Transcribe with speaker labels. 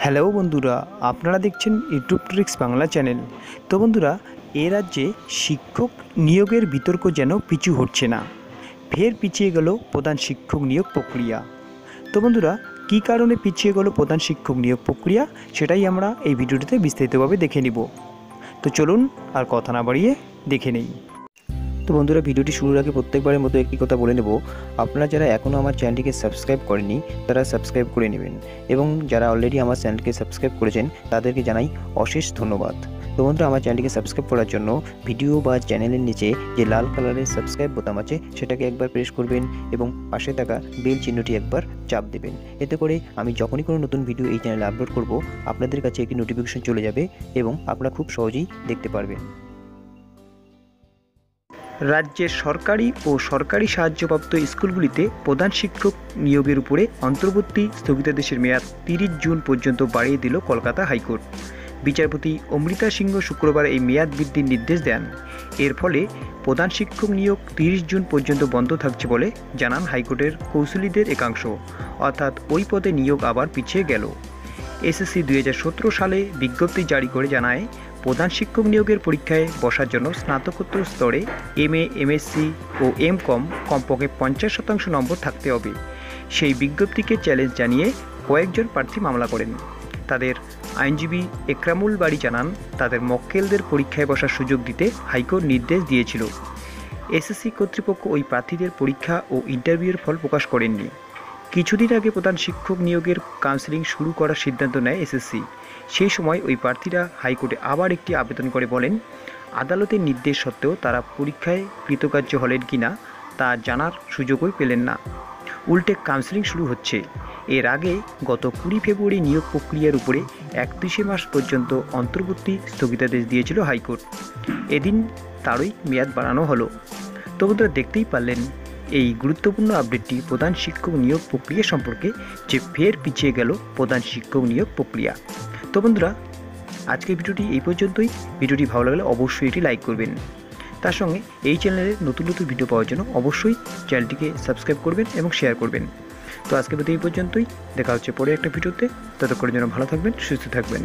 Speaker 1: Hello বন্ধুরা, আপনারা দেখছেন ইউটিউব ট্রিক্স বাংলা চ্যানেল। তো বন্ধুরা, এ রাজ্যে শিক্ষক নিয়োগের বিতর্ক যেন পিছু হটছে না। ফের পিছিয়ে গেল প্রধান শিক্ষক নিয়োগ প্রক্রিয়া। তো বন্ধুরা, কী কারণে পিছিয়ে গেল প্রধান শিক্ষক নিয়োগ প্রক্রিয়া, সেটাই আমরা এই ভিডিওটিতে বিস্তারিতভাবে দেখে নিব। তো চলুন আর কথা না বাড়িয়ে দেখে নেই।
Speaker 2: তো বন্ধুরা, ভিডিওটি শুরুর আগে প্রত্যেকবারের মতো একটি কথা বলে নেব, আপনারা যারা এখনও আমার চ্যানেলটিকে সাবস্ক্রাইব করেননি তারা সাবস্ক্রাইব করে নেবেন, এবং যারা অলরেডি আমার চ্যানেলকে সাবস্ক্রাইব করেছেন তাদেরকে জানাই অশেষ ধন্যবাদ। তো বন্ধুরা, আমার চ্যানেলটিকে সাবস্ক্রাইব করার জন্য ভিডিও বা চ্যানেলের নিচে যে লাল কালারের সাবস্ক্রাইব বোতাম আছে সেটাকে একবার প্রেস করবেন এবং পাশে থাকা বেল চিহ্নটি একবার চাপ দেবেন। এতে করে আমি যখনই কোনো নতুন ভিডিও এই চ্যানেলে আপলোড করব আপনাদের কাছে একটি নোটিফিকেশন চলে যাবে এবং আপনারা খুব সহজেই দেখতে পারবেন।
Speaker 1: রাজ্যের সরকারি ও সরকারি সাহায্যপ্রাপ্ত স্কুলগুলিতে প্রধান শিক্ষক নিয়োগের উপরে অন্তর্বর্তী স্থগিতাদেশের মেয়াদ 30 জুন পর্যন্ত বাড়িয়ে দিল কলকাতা হাইকোর্ট। বিচারপতি অমৃতা সিংহ শুক্রবার এই মেয়াদ বৃদ্ধির নির্দেশ দেন। এর ফলে প্রধান শিক্ষক নিয়োগ 30 জুন পর্যন্ত বন্ধ থাকছে বলে জানান হাইকোর্টের কৌঁসুলিদের একাংশ। অর্থাৎ ওই পদে নিয়োগ আবার পিছিয়ে গেল। এসএসসি 2017 সালে বিজ্ঞপ্তি জারি করে জানায়, প্রধান শিক্ষক নিয়োগের পরীক্ষায় বসার জন্য স্নাতকোত্তর স্তরে এমএ, এমএসসি ও এমকম কমপক্ষে 50% নম্বর থাকতে হবে। সেই বিজ্ঞপ্তিকে চ্যালেঞ্জ জানিয়ে কয়েকজন প্রার্থী মামলা করেন। তাদের আইনজীবী একরামুল বাড়ি জানান, তাদের মক্কেলদের পরীক্ষায় বসার সুযোগ দিতে হাইকোর্ট নির্দেশ দিয়েছিল। এসএসসি কর্তৃপক্ষ ওই প্রার্থীদের পরীক্ষা ও ইন্টারভিউয়ের ফল প্রকাশ করেননি। কিছুদিন আগে প্রধান শিক্ষক নিয়োগের কাউন্সেলিং শুরু করার সিদ্ধান্ত নেয় এসএসসি। সেই সময় ওই প্রার্থীরা হাইকোর্টে আবার একটি আবেদন করে বলেন, আদালতের নির্দেশ সত্ত্বেও তারা পরীক্ষায় কৃতকার্য হলেন কিনা তা জানার সুযোগই পেলেন না। উল্টে কাউন্সেলিং শুরু হচ্ছে। এর আগে গত 20 ফেব্রুয়ারি নিয়োগ প্রক্রিয়ার উপরে 31 মাস পর্যন্ত অন্তর্বর্তী স্থগিতাদেশ দিয়েছিল হাইকোর্ট। এদিন তারই মেয়াদ বাড়ানো হলো। তো বন্ধুরা, দেখতেই পারলেন এই গুরুত্বপূর্ণ আপডেটটি প্রধান শিক্ষক নিয়োগ প্রক্রিয়া সম্পর্কে, যে ফের পিছিয়ে গেল প্রধান শিক্ষক নিয়োগ প্রক্রিয়া। তো বন্ধুরা, আজকের ভিডিওটি এই পর্যন্তই। ভিডিওটি ভালো লাগলে অবশ্যই এটি লাইক করবেন। তার সঙ্গে এই চ্যানেলের নতুন নতুন ভিডিও পাওয়ার জন্য অবশ্যই চ্যানেলটিকে সাবস্ক্রাইব করবেন এবং শেয়ার করবেন। তো আজকের ভিডিও এই পর্যন্তই। দেখা হচ্ছে পরে একটা ভিডিওতে। ততক্ষণের জন্য ভালো থাকবেন, সুস্থ থাকবেন।